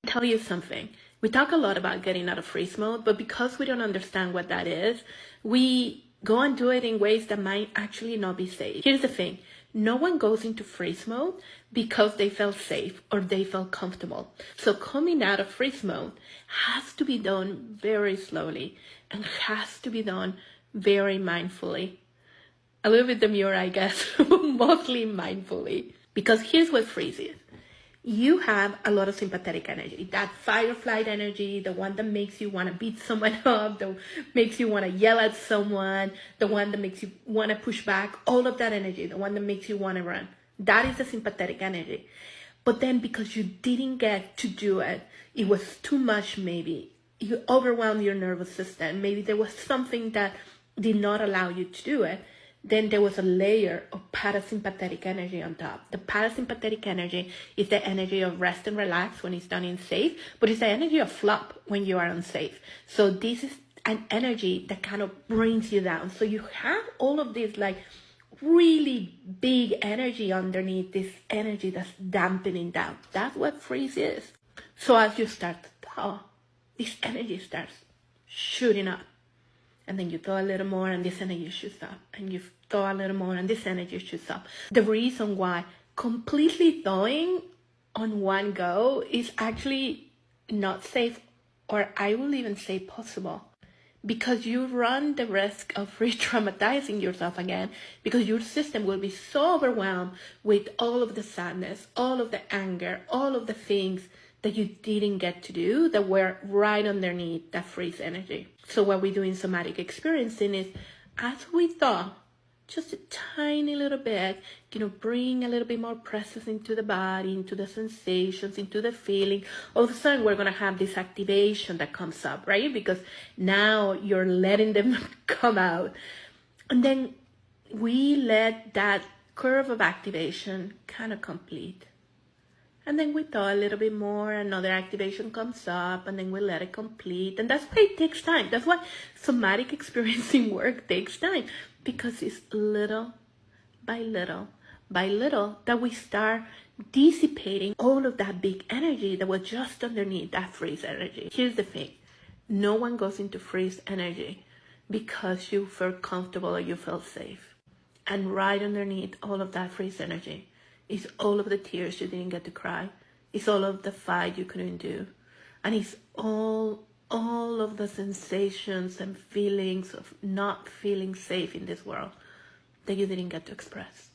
tell you something. We talk a lot about getting out of freeze mode, but because we don't understand what that is, we go and do it in ways that might actually not be safe. Here's the thing. No one goes into freeze mode because they felt safe or they felt comfortable. So coming out of freeze mode has to be done very slowly and has to be done very mindfully. A little bit demure, I guess, but mostly mindfully. Because here's what freeze is. You have a lot of sympathetic energy, that fight or flight energy, the one that makes you want to beat someone up, that makes you want to yell at someone, the one that makes you want to push back, all of that energy, the one that makes you want to run. That is the sympathetic energy. But then because you didn't get to do it, it was too much maybe. You overwhelmed your nervous system. Maybe there was something that did not allow you to do it. Then there was a layer of parasympathetic energy on top. The parasympathetic energy is the energy of rest and relax when it's done in safe, but it's the energy of flop when you are unsafe. So this is an energy that kind of brings you down. So you have all of this like really big energy underneath this energy that's dampening down. That's what freeze is. So as you start to thaw, this energy starts shooting up. And then you thaw a little more and this energy shoots up. And you thaw a little more and this energy shoots up. The reason why completely thawing on one go is actually not safe, or I will even say possible. Because you run the risk of re-traumatizing yourself again, because your system will be so overwhelmed with all of the sadness, all of the anger, all of the things that you didn't get to do that were right underneath that freeze energy. So what we do in somatic experiencing is, as we thaw, just a tiny little bit, bring a little bit more presence into the body, into the sensations, into the feeling. All of a sudden, we're going to have this activation that comes up, right? Because now you're letting them come out. And then we let that curve of activation kind of complete. And then we thaw a little bit more, another activation comes up, and then we let it complete. And that's why it takes time. That's why somatic experiencing work takes time. Because it's little by little by little that we start dissipating all of that big energy that was just underneath that freeze energy. Here's the thing. No one goes into freeze energy because you felt comfortable or you felt safe. And right underneath all of that freeze energy is all of the tears you didn't get to cry. It's all of the fight you couldn't do. And it's all of the sensations and feelings of not feeling safe in this world that you didn't get to express.